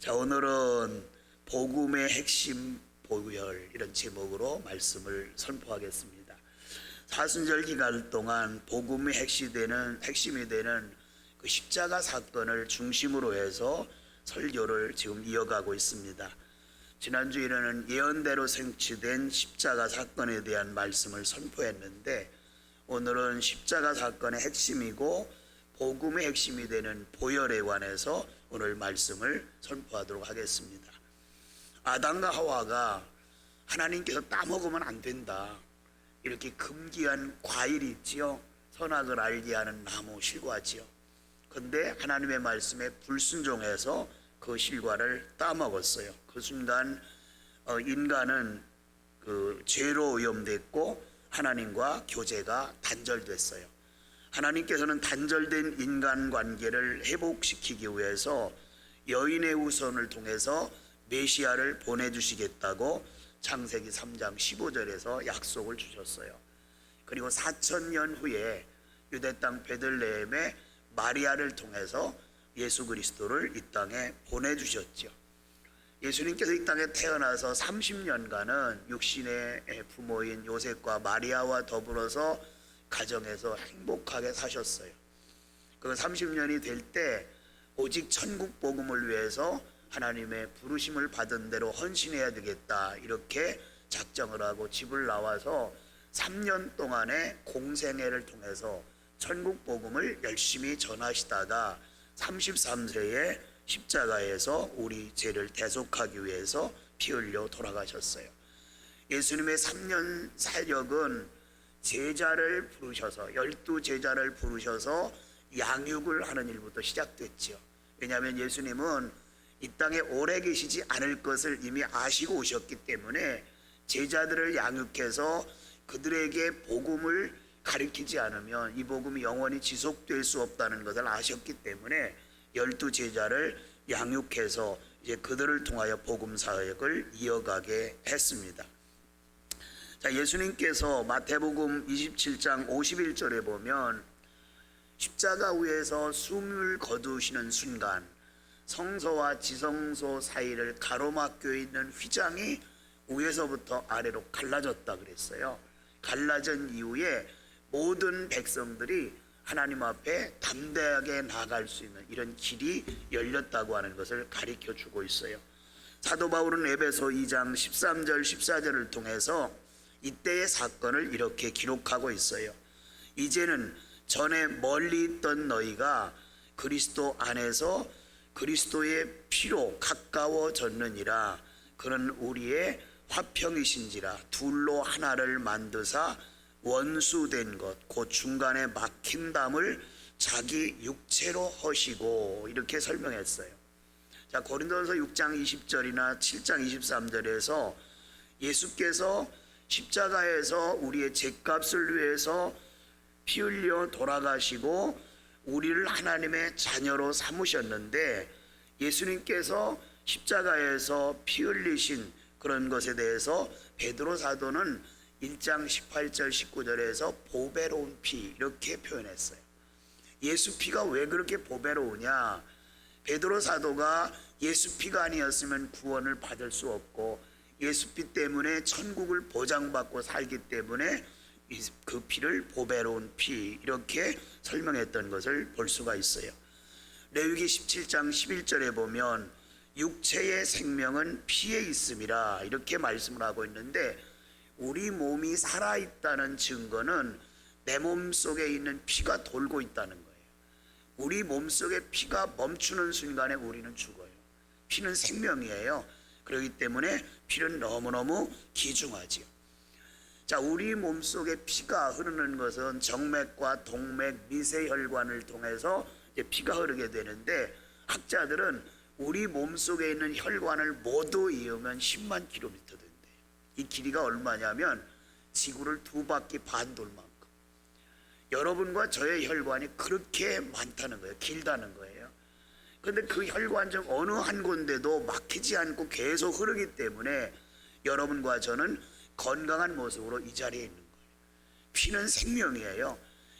자, 오늘은 복음의 핵심 보혈 이런 제목으로 말씀을 선포하겠습니다. 사순절 기간 동안 복음의 핵심이 되는 그 십자가 사건을 중심으로 해서 설교를 지금 이어가고 있습니다. 지난주에는 예언대로 성취된 십자가 사건에 대한 말씀을 선포했는데, 오늘은 십자가 사건의 핵심이고 복음의 핵심이 되는 보혈에 관해서 오늘 말씀을 선포하도록 하겠습니다. 아담과 하와가 하나님께서 따먹으면 안 된다, 이렇게 금기한 과일이 있지요. 선악을 알게 하는 나무 실과지요. 근데 하나님의 말씀에 불순종해서 그 실과를 따먹었어요. 그 순간 인간은 그 죄로 오염됐고 하나님과 교제가 단절됐어요. 하나님께서는 단절된 인간관계를 회복시키기 위해서 여인의 후손을 통해서 메시아를 보내주시겠다고 창세기 3장 15절에서 약속을 주셨어요. 그리고 4000년 후에 유대 땅 베들레헴에 마리아를 통해서 예수 그리스도를 이 땅에 보내주셨죠. 예수님께서 이 땅에 태어나서 30년간은 육신의 부모인 요셉과 마리아와 더불어서 가정에서 행복하게 사셨어요. 그 30년이 될 때 오직 천국 복음을 위해서 하나님의 부르심을 받은 대로 헌신해야 되겠다, 이렇게 작정을 하고 집을 나와서 3년 동안의 공생애를 통해서 천국 복음을 열심히 전하시다가 33세에 십자가에서 우리 죄를 대속하기 위해서 피 흘려 돌아가셨어요. 예수님의 3년 사역은 제자를 부르셔서 12제자를 부르셔서 양육을 하는 일부터 시작됐죠. 왜냐하면 예수님은 이 땅에 오래 계시지 않을 것을 이미 아시고 오셨기 때문에 제자들을 양육해서 그들에게 복음을 가르치지 않으면 이 복음이 영원히 지속될 수 없다는 것을 아셨기 때문에 12제자를 양육해서 이제 그들을 통하여 복음 사역을 이어가게 했습니다. 자, 예수님께서 마태복음 27장 51절에 보면 십자가 위에서 숨을 거두시는 순간 성소와 지성소 사이를 가로막고 있는 휘장이 위에서부터 아래로 갈라졌다 그랬어요. 갈라진 이후에 모든 백성들이 하나님 앞에 담대하게 나아갈 수 있는 이런 길이 열렸다고 하는 것을 가르쳐 주고 있어요. 사도 바울은 에베소 2장 13절 14절을 통해서 이때의 사건을 이렇게 기록하고 있어요. 이제는 전에 멀리 있던 너희가 그리스도 안에서 그리스도의 피로 가까워졌느니라. 그는 우리의 화평이신지라. 둘로 하나를 만드사 원수된 것 곧 중간에 막힌 담을 자기 육체로 허시고, 이렇게 설명했어요. 자, 고린도전서 6장 20절이나 7장 23절에서 예수께서 십자가에서 우리의 죄값을 위해서 피 흘려 돌아가시고 우리를 하나님의 자녀로 삼으셨는데, 예수님께서 십자가에서 피 흘리신 그런 것에 대해서 베드로 사도는 1장 18절 19절에서 보배로운 피, 이렇게 표현했어요. 예수 피가 왜 그렇게 보배로우냐? 베드로 사도가 예수 피가 아니었으면 구원을 받을 수 없고 예수 피 때문에 천국을 보장받고 살기 때문에 그 피를 보배로운 피, 이렇게 설명했던 것을 볼 수가 있어요. 레위기 17장 11절에 보면 육체의 생명은 피에 있음이라, 이렇게 말씀을 하고 있는데, 우리 몸이 살아있다는 증거는 내 몸속에 있는 피가 돌고 있다는 거예요. 우리 몸속에 피가 멈추는 순간에 우리는 죽어요. 피는 생명이에요. 그렇기 때문에 피는 너무너무 귀중하지요. 자, 우리 몸속에 피가 흐르는 것은 정맥과 동맥, 미세혈관을 통해서 이제 피가 흐르게 되는데, 학자들은 우리 몸속에 있는 혈관을 모두 이으면 10만 킬로미터 된대요. 이 길이가 얼마냐면 지구를 2바퀴 반 돌 만큼. 여러분과 저의 혈관이 그렇게 많다는 거예요. 길다는 거예요. 그런데 그 혈관 중 어느 한 군데도 막히지 않고 계속 흐르기 때문에 여러분과 저는 건강한 모습으로 이 자리에 있는 거예요. 피는 생명이에요.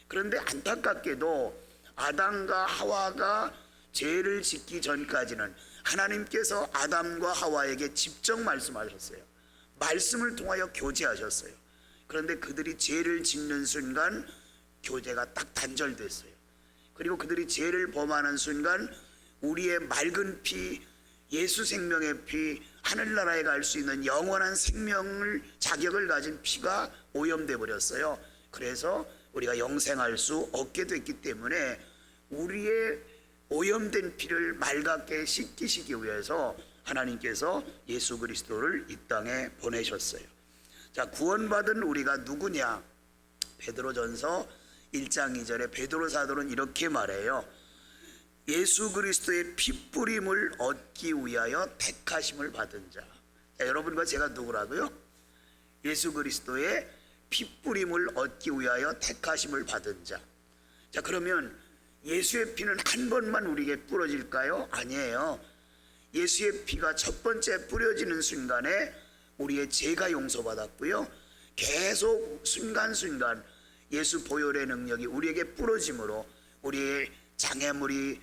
그런데 안타깝게도 아담과 하와가 죄를 짓기 전까지는 하나님께서 아담과 하와에게 직접 말씀하셨어요. 말씀을 통하여 교제하셨어요. 그런데 그들이 죄를 짓는 순간 교제가 딱 단절됐어요. 그리고 그들이 죄를 범하는 순간 우리의 맑은 피, 예수 생명의 피, 하늘나라에 갈 수 있는 영원한 생명을 자격을 가진 피가 오염돼 버렸어요. 그래서 우리가 영생할 수 없게 됐기 때문에 우리의 오염된 피를 맑게 씻기시기 위해서 하나님께서 예수 그리스도를 이 땅에 보내셨어요. 자, 구원받은 우리가 누구냐? 베드로전서 1장 2절에 베드로 사도는 이렇게 말해요. 예수 그리스도의 피뿌림을 얻기 위하여 택하심을 받은 자. 자, 여러분과 제가 누구라고요? 예수 그리스도의 피뿌림을 얻기 위하여 택하심을 받은 자. 자, 그러면 예수의 피는 한 번만 우리에게 뿌려질까요? 아니에요. 예수의 피가 첫 번째 뿌려지는 순간에 우리의 죄가 용서받았고요, 계속 순간순간 예수 보혈의 능력이 우리에게 뿌려짐으로 우리의 장애물이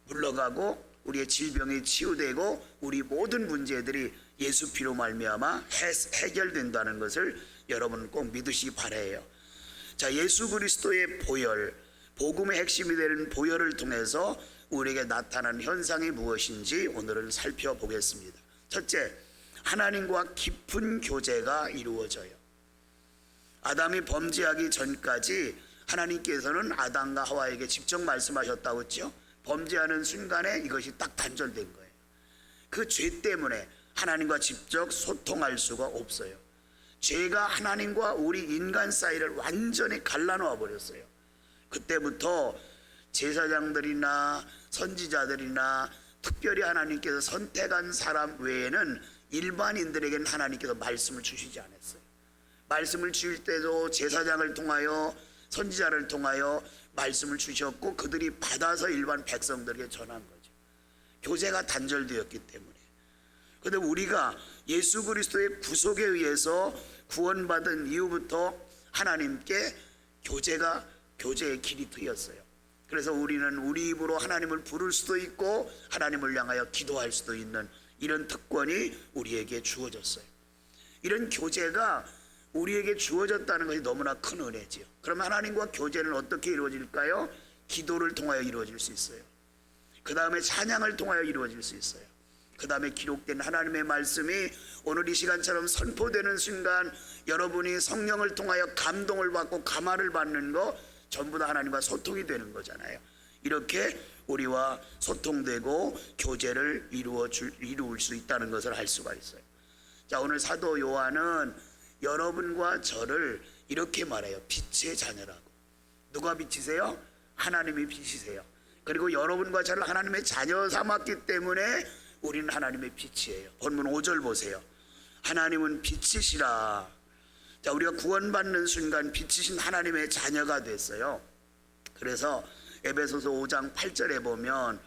물러가고 우리의 질병이 치유되고 우리 모든 문제들이 예수 피로 말미암아 해결된다는 것을 여러분 꼭 믿으시기 바라요. 자, 예수 그리스도의 보혈, 복음의 핵심이 되는 보혈을 통해서 우리에게 나타나는 현상이 무엇인지 오늘은 살펴보겠습니다. 첫째, 하나님과 깊은 교제가 이루어져요. 아담이 범죄하기 전까지 하나님께서는 아담과 하와에게 직접 말씀하셨다고 했죠. 범죄하는 순간에 이것이 딱 단절된 거예요. 그 죄 때문에 하나님과 직접 소통할 수가 없어요. 죄가 하나님과 우리 인간 사이를 완전히 갈라놓아 버렸어요. 그때부터 제사장들이나 선지자들이나 특별히 하나님께서 선택한 사람 외에는 일반인들에게는 하나님께서 말씀을 주시지 않았어요. 말씀을 주실 때도 제사장을 통하여 선지자를 통하여 말씀을 주셨고 그들이 받아서 일반 백성들에게 전한 거죠. 교제가 단절되었기 때문에. 그런데 우리가 예수 그리스도의 구속에 의해서 구원받은 이후부터 하나님께 교제의 길이 트였어요. 그래서 우리는 우리 입으로 하나님을 부를 수도 있고 하나님을 향하여 기도할 수도 있는 이런 특권이 우리에게 주어졌어요. 이런 교제가 우리에게 주어졌다는 것이 너무나 큰 은혜지요. 그럼 하나님과 교제는 어떻게 이루어질까요? 기도를 통하여 이루어질 수 있어요. 그 다음에 찬양을 통하여 이루어질 수 있어요. 그 다음에 기록된 하나님의 말씀이 오늘 이 시간처럼 선포되는 순간 여러분이 성령을 통하여 감동을 받고 감화를 받는 거 전부 다 하나님과 소통이 되는 거잖아요. 이렇게 우리와 소통되고 교제를 이루을 수 있다는 것을 알 수가 있어요. 자, 오늘 사도 요한은 여러분과 저를 이렇게 말해요. 빛의 자녀라고. 누가 빛이세요? 하나님이 빛이세요. 그리고 여러분과 저를 하나님의 자녀 삼았기 때문에 우리는 하나님의 빛이에요. 본문 5절 보세요. 하나님은 빛이시라. 자, 우리가 구원받는 순간 빛이신 하나님의 자녀가 됐어요. 그래서 에베소서 5장 8절에 보면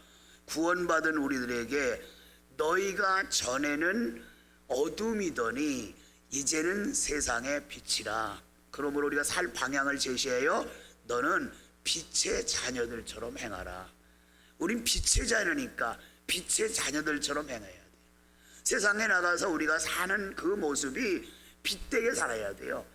구원받은 우리들에게 너희가 전에는 어둠이더니 이제는 세상의 빛이라. 그러므로 우리가 살 방향을 제시해요. 너는 빛의 자녀들처럼 행하라. 우린 빛의 자녀니까 빛의 자녀들처럼 행해야 돼요. 세상에 나가서 우리가 사는 그 모습이 빛되게 살아야 돼요.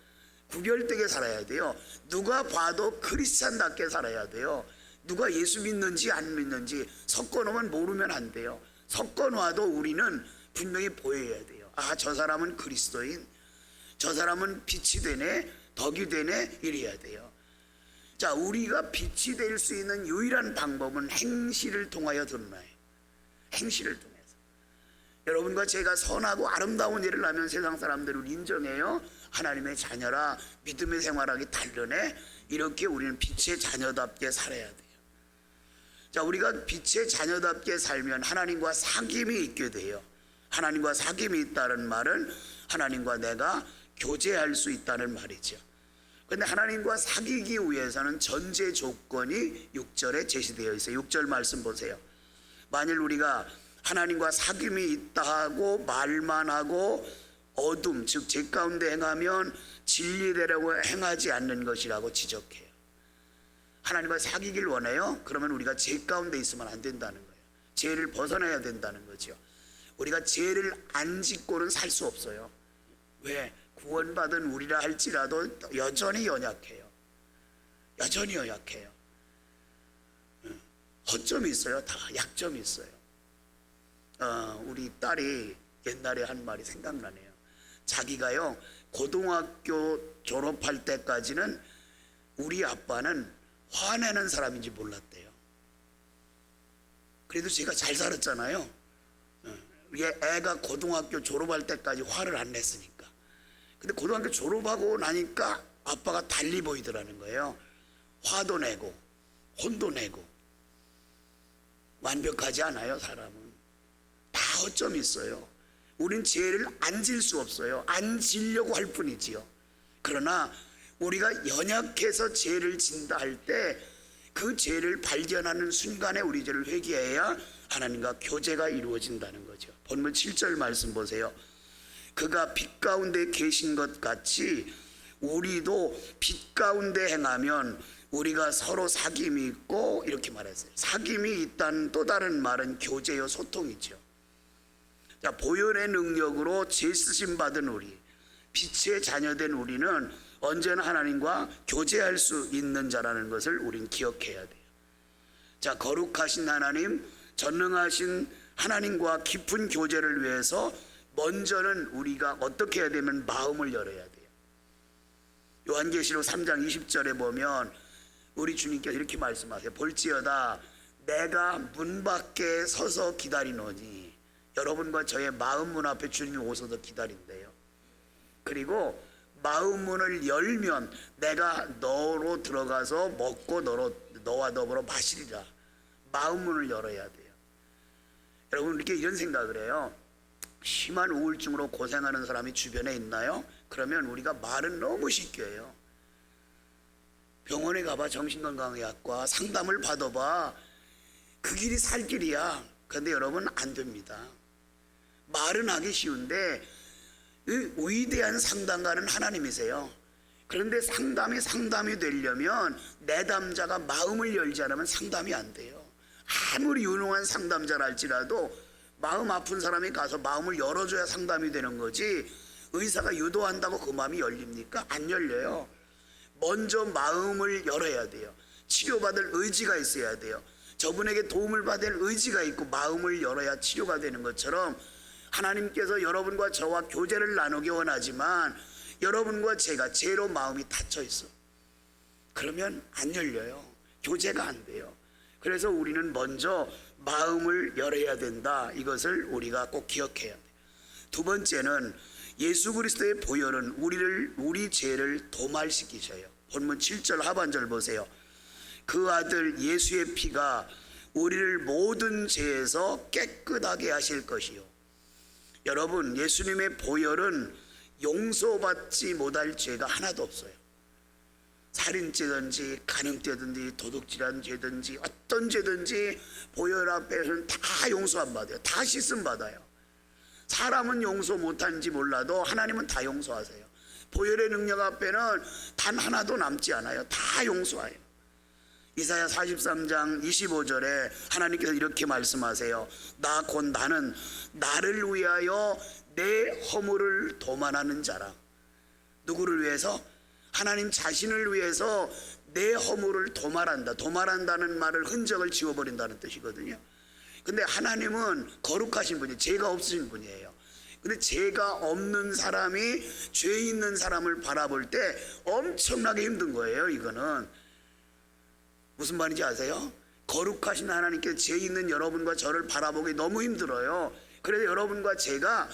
구별되게 살아야 돼요. 누가 봐도 크리스찬답게 살아야 돼요. 누가 예수 믿는지 안 믿는지 섞어놓으면 모르면 안 돼요. 섞어놔도 우리는 분명히 보여야 돼요. 아, 저 사람은 그리스도인, 저 사람은 빛이 되네, 덕이 되네, 이래야 돼요. 자, 우리가 빛이 될 수 있는 유일한 방법은 행실을 통하여 드러나요. 행실을 통해서. 여러분과 제가 선하고 아름다운 일을 하면 세상 사람들을 인정해요. 하나님의 자녀라, 믿음의 생활하기 다르네. 이렇게 우리는 빛의 자녀답게 살아야 돼요. 자, 우리가 빛의 자녀답게 살면 하나님과 사귐이 있게 돼요. 하나님과 사귐이 있다는 말은 하나님과 내가 교제할 수 있다는 말이죠. 그런데 하나님과 사귀기 위해서는 전제 조건이 6절에 제시되어 있어요. 6절 말씀 보세요. 만일 우리가 하나님과 사귐이 있다 하고 말만 하고 어둠, 즉 죄 가운데 행하면 진리대로 행하지 않는 것이라고 지적해요. 하나님과 사귀길 원해요? 그러면 우리가 죄 가운데 있으면 안 된다는 거예요. 죄를 벗어나야 된다는 거죠. 우리가 죄를 안 짓고는 살 수 없어요. 왜? 구원받은 우리라 할지라도 여전히 연약해요. 여전히 연약해요. 허점이 있어요. 다 약점이 있어요. 우리 딸이 옛날에 한 말이 생각나네요. 자기가요, 고등학교 졸업할 때까지는 우리 아빠는 화내는 사람인지 몰랐대요. 그래도 제가 잘 살았잖아요. 애가 고등학교 졸업할 때까지 화를 안 냈으니까. 근데 고등학교 졸업하고 나니까 아빠가 달리 보이더라는 거예요. 화도 내고 혼도 내고. 완벽하지 않아요. 사람은 다 허점이 있어요. 우린 죄를 안 질 수 없어요. 안 지려고 할 뿐이지요. 그러나 우리가 연약해서 죄를 진다 할 때 그 죄를 발견하는 순간에 우리 죄를 회개해야 하나님과 교제가 이루어진다는 거죠. 본문 7절 말씀 보세요. 그가 빛 가운데 계신 것 같이 우리도 빛 가운데 행하면 우리가 서로 사귐이 있고, 이렇게 말했어요. 사귐이 있다는 또 다른 말은 교제요, 소통이죠. 자, 보혈의 능력으로 죄 쓰심 받은 우리, 빛의 자녀된 우리는 언제나 하나님과 교제할 수 있는 자라는 것을 우린 기억해야 돼요. 자, 거룩하신 하나님, 전능하신 하나님과 깊은 교제를 위해서 먼저는 우리가 어떻게 해야 되면 마음을 열어야 돼요. 요한계시록 3장 20절에 보면 우리 주님께서 이렇게 말씀하세요. 볼지어다 내가 문 밖에 서서 기다리노니. 여러분과 저의 마음 문 앞에 주님이 오셔서 기다린대요. 그리고 마음 문을 열면 내가 너로 들어가서 먹고 너와 더불어 마시리라. 마음 문을 열어야 돼요. 여러분, 이렇게 이런 생각을 해요. 심한 우울증으로 고생하는 사람이 주변에 있나요? 그러면 우리가 말은 너무 쉽게 해요. 병원에 가봐, 정신건강의학과 상담을 받아봐. 그 길이 살 길이야. 그런데 여러분, 안 됩니다. 말은 하기 쉬운데 위대한 상담가는 하나님이세요. 그런데 상담이 되려면 내담자가 마음을 열지 않으면 상담이 안 돼요. 아무리 유능한 상담자라 할지라도 마음 아픈 사람이 가서 마음을 열어줘야 상담이 되는 거지, 의사가 유도한다고 그 마음이 열립니까? 안 열려요. 먼저 마음을 열어야 돼요. 치료받을 의지가 있어야 돼요. 저분에게 도움을 받을 의지가 있고 마음을 열어야 치료가 되는 것처럼, 하나님께서 여러분과 저와 교제를 나누기 원하지만 여러분과 제가 죄로 마음이 닫혀 있어. 그러면 안 열려요. 교제가 안 돼요. 그래서 우리는 먼저 마음을 열어야 된다. 이것을 우리가 꼭 기억해야 돼요. 두 번째는 예수 그리스도의 보혈은 우리 죄를 도말시키셔요. 본문 7절 하반절 보세요. 그 아들 예수의 피가 우리를 모든 죄에서 깨끗하게 하실 것이요. 여러분, 예수님의 보혈은 용서받지 못할 죄가 하나도 없어요. 살인죄든지 간음죄든지 도둑질한 죄든지 어떤 죄든지 보혈 앞에서는 다 용서 안 받아요. 다 씻음 받아요. 사람은 용서 못하는지 몰라도 하나님은 다 용서하세요. 보혈의 능력 앞에는 단 하나도 남지 않아요. 다 용서해요. 이사야 43장 25절에 하나님께서 이렇게 말씀하세요. 나 곧 나는 나를 위하여 내 허물을 도만하는 자라. 누구를 위해서? 하나님 자신을 위해서 내 허물을 도말한다. 도말한다는 말을 흔적을 지워버린다는 뜻이거든요. 근데 하나님은 거룩하신 분이에요. 죄가 없으신 분이에요. 근데 죄가 없는 사람이 죄 있는 사람을 바라볼 때 엄청나게 힘든 거예요. 이거는 무슨 말인지 아세요? 거룩하신 하나님께서 죄 있는 여러분과 저를 바라보기 너무 힘들어요. 그래서 여러분과 제가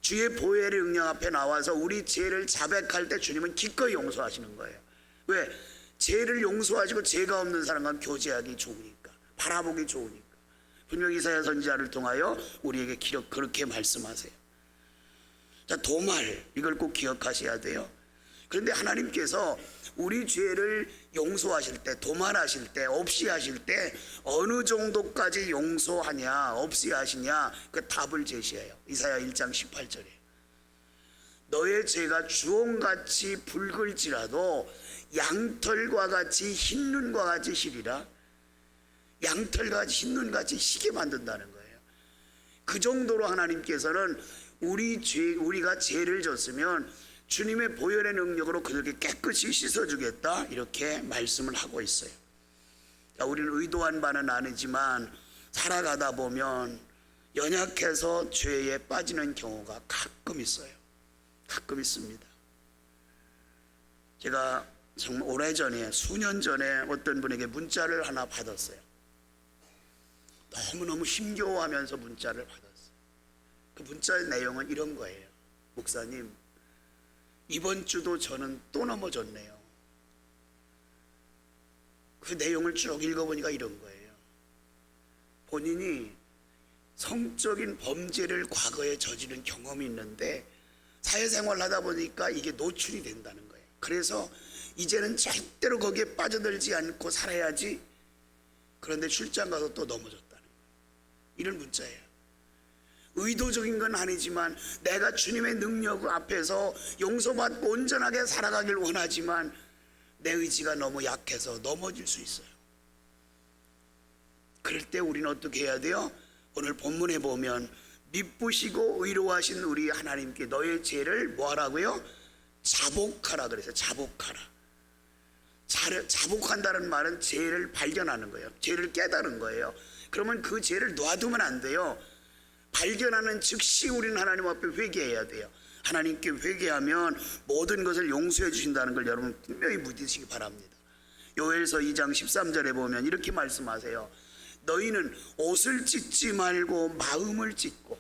주의 보혈의 능력 앞에 나와서 우리 죄를 자백할 때 주님은 기꺼이 용서하시는 거예요. 왜? 죄를 용서하시고 죄가 없는 사람과 교제하기 좋으니까, 바라보기 좋으니까. 분명히 이사야 선지자를 통하여 우리에게 그렇게 말씀하세요. 자, 도말, 이걸 꼭 기억하셔야 돼요. 그런데 하나님께서 우리 죄를 용서하실 때, 도말하실 때, 없이 하실 때 어느 정도까지 용서하냐, 없이 하시냐, 그 답을 제시해요. 이사야 1장 18절에 너의 죄가 주홍같이 붉을지라도 양털과 같이 흰 눈과 같이 시리라. 양털같이 흰눈같이 희게 만든다는 거예요. 그 정도로 하나님께서는 우리가 죄를 졌으면 주님의 보혈의 능력으로 그들에게 깨끗이 씻어주겠다, 이렇게 말씀을 하고 있어요. 우리는 의도한 바는 아니지만 살아가다 보면 연약해서 죄에 빠지는 경우가 가끔 있어요. 가끔 있습니다. 제가 정말 오래전에, 수년 전에 어떤 분에게 문자를 하나 받았어요. 너무너무 힘겨워하면서 문자를 받았어요. 그 문자의 내용은 이런 거예요. 목사님, 이번 주도 저는 또 넘어졌네요. 그 내용을 쭉 읽어보니까 이런 거예요. 본인이 성적인 범죄를 과거에 저지른 경험이 있는데 사회생활을 하다 보니까 이게 노출이 된다는 거예요. 그래서 이제는 절대로 거기에 빠져들지 않고 살아야지. 그런데 출장 가서 또 넘어졌다는 거예요. 이런 문자예요. 의도적인 건 아니지만 내가 주님의 능력 앞에서 용서받고 온전하게 살아가길 원하지만 내 의지가 너무 약해서 넘어질 수 있어요. 그럴 때 우리는 어떻게 해야 돼요? 오늘 본문에 보면 미쁘시고 의로하신 우리 하나님께 너의 죄를 뭐하라고요? 자복하라 그랬어요. 자복하라. 자복한다는 말은 죄를 발견하는 거예요. 죄를 깨달은 거예요. 그러면 그 죄를 놔두면 안 돼요. 발견하는 즉시 우리는 하나님 앞에 회개해야 돼요. 하나님께 회개하면 모든 것을 용서해 주신다는 걸 여러분 분명히 믿으시기 바랍니다. 요엘서 2장 13절에 보면 이렇게 말씀하세요. 너희는 옷을 찢지 말고 마음을 찢고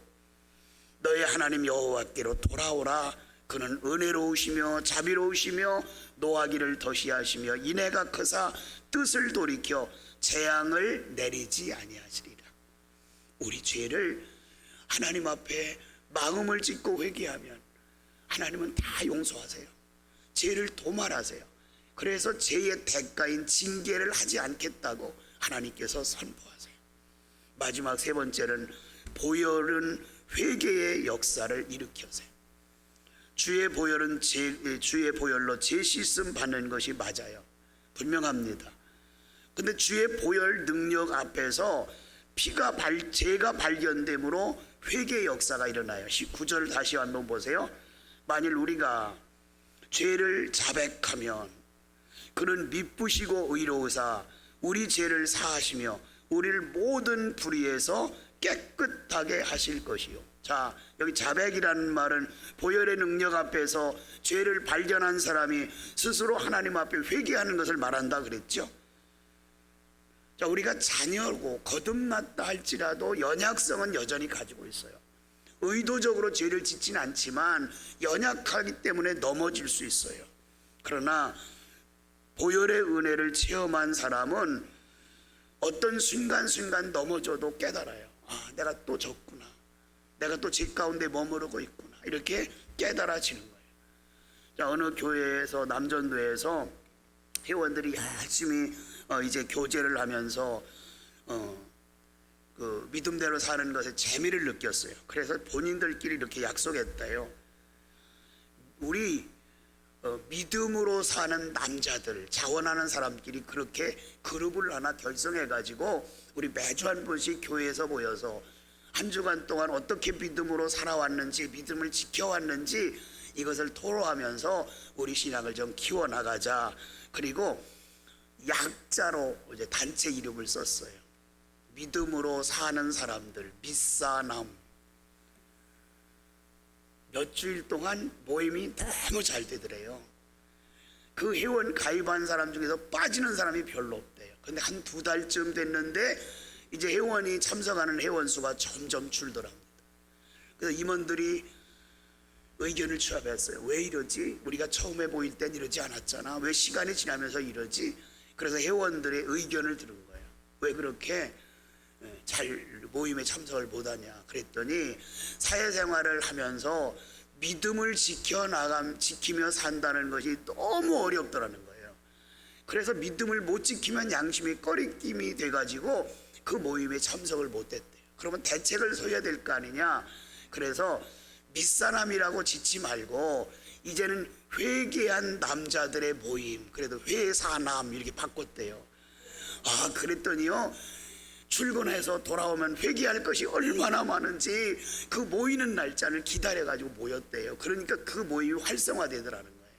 너희 하나님 여호와께로 돌아오라. 그는 은혜로우시며 자비로우시며 노하기를 더시하시며 인애가 크사 뜻을 돌이켜 재앙을 내리지 아니하시리라. 우리 죄를 하나님 앞에 마음을 찢고 회개하면 하나님은 다 용서하세요. 죄를 도말하세요. 그래서 죄의 대가인 징계를 하지 않겠다고 하나님께서 선포하세요. 마지막 세 번째는 보혈은 회개의 역사를 일으켜세요. 주의 보혈로 죄 씻음 받는 것이 맞아요. 분명합니다. 근데 주의 보혈 능력 앞에서 죄가 발견됨으로 회개의 역사가 일어나요. 19절 다시 한번 보세요. 만일 우리가 죄를 자백하면 그는 미쁘시고 의로우사 우리 죄를 사하시며 우리를 모든 불의에서 깨끗하게 하실 것이요. 자, 여기 자백이라는 말은 보혈의 능력 앞에서 죄를 발견한 사람이 스스로 하나님 앞에 회개하는 것을 말한다 그랬죠. 자, 우리가 자녀고 거듭났다 할지라도 연약성은 여전히 가지고 있어요. 의도적으로 죄를 짓지는 않지만 연약하기 때문에 넘어질 수 있어요. 그러나 보혈의 은혜를 체험한 사람은 어떤 순간순간 넘어져도 깨달아요. 아, 내가 또 졌구나. 내가 또 죄 가운데 머무르고 있구나. 이렇게 깨달아지는 거예요. 자, 어느 교회에서 남전도에서 회원들이 열심히 이제 교제를 하면서 그 믿음대로 사는 것에 재미를 느꼈어요. 그래서 본인들끼리 이렇게 약속했대요. 우리 믿음으로 사는 남자들, 자원하는 사람끼리 그렇게 그룹을 하나 결성해가지고 우리 매주 한 번씩 교회에서 모여서 한 주간 동안 어떻게 믿음으로 살아왔는지, 믿음을 지켜왔는지 이것을 토로하면서 우리 신앙을 좀 키워나가자. 그리고 약자로 이제 단체 이름을 썼어요. 믿음으로 사는 사람들, 믿사남. 몇 주일 동안 모임이 너무 잘 되더래요. 그 회원 가입한 사람 중에서 빠지는 사람이 별로 없대요. 근데 한 2달쯤 됐는데 이제 회원이 참석하는 회원 수가 점점 줄더랍니다. 그래서 임원들이 의견을 취합했어요. 왜 이러지? 우리가 처음에 모일 땐 이러지 않았잖아. 왜 시간이 지나면서 이러지? 그래서 회원들의 의견을 들은 거예요. 왜 그렇게 잘 모임에 참석을 못하냐 그랬더니 사회생활을 하면서 믿음을 지키며 산다는 것이 너무 어렵더라는 거예요. 그래서 믿음을 못 지키면 양심이 꺼리낌이 돼가지고 그 모임에 참석을 못했대요. 그러면 대책을 서야 될 거 아니냐. 그래서 밑사람이라고 짓지 말고 이제는 회개한 남자들의 모임, 그래도 회사남 이렇게 바꿨대요. 아, 그랬더니요 출근해서 돌아오면 회개할 것이 얼마나 많은지 그 모이는 날짜를 기다려가지고 모였대요. 그러니까 그 모임이 활성화되더라는 거예요.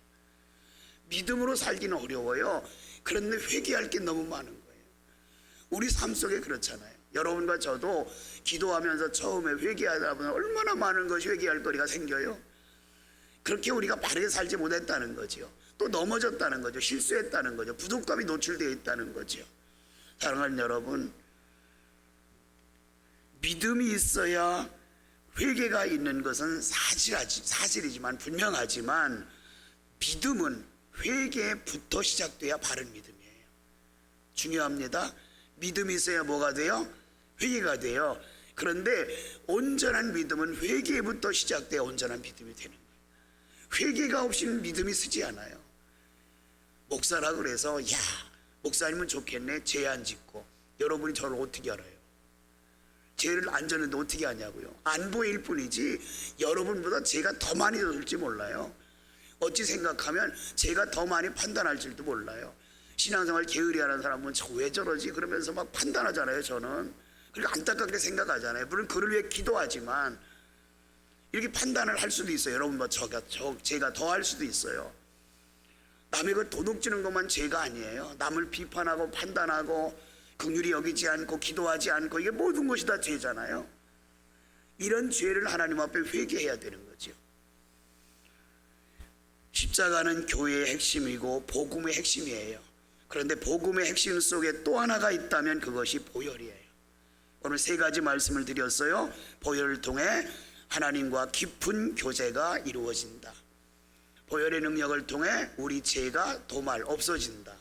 믿음으로 살기는 어려워요. 그런데 회개할 게 너무 많은 거예요. 우리 삶 속에 그렇잖아요. 여러분과 저도 기도하면서 처음에 회개하다 보면 얼마나 많은 것이 회개할 거리가 생겨요. 그렇게 우리가 바르게 살지 못했다는 거죠. 또 넘어졌다는 거죠. 실수했다는 거죠. 부족감이 노출되어 있다는 거죠. 사랑하는 여러분, 믿음이 있어야 회개가 있는 것은 사실이지만 분명하지만 믿음은 회개부터 시작돼야 바른 믿음이에요. 중요합니다. 믿음이 있어야 뭐가 돼요? 회개가 돼요. 그런데 온전한 믿음은 회개부터 시작돼야 온전한 믿음이 되는 거예요. 회개가 없이는 믿음이 서지 않아요. 목사라 그래서 야 목사님은 좋겠네 죄 안 짓고. 여러분이 저를 어떻게 알아요? 죄를 안 졌는데 어떻게 아냐고요? 안 보일 뿐이지 여러분보다 제가 더 많이 졌을지 몰라요. 어찌 생각하면 제가 더 많이 판단할 줄도 몰라요. 신앙생활 게으리하는 사람은 저 왜 저러지 그러면서 막 판단하잖아요. 저는 그리고 안타깝게 생각하잖아요. 물론 그를 위해 기도하지만 이렇게 판단을 할 수도 있어요. 여러분보다 제가 더 할 수도 있어요. 남의 걸 도둑질하는 것만 죄가 아니에요. 남을 비판하고 판단하고 긍휼히 여기지 않고 기도하지 않고 이게 모든 것이 다 죄잖아요. 이런 죄를 하나님 앞에 회개해야 되는 거죠. 십자가는 교회의 핵심이고 복음의 핵심이에요. 그런데 복음의 핵심 속에 또 하나가 있다면 그것이 보혈이에요. 오늘 세 가지 말씀을 드렸어요. 보혈을 통해 하나님과 깊은 교제가 이루어진다. 보혈의 능력을 통해 우리 죄가 도말 없어진다.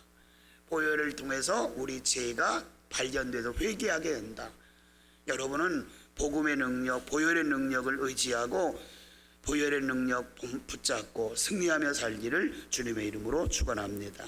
보혈을 통해서 우리 죄가 발견돼서 회개하게 된다. 여러분은 복음의 능력, 보혈의 능력을 의지하고 보혈의 능력 붙잡고 승리하며 살기를 주님의 이름으로 축원합니다.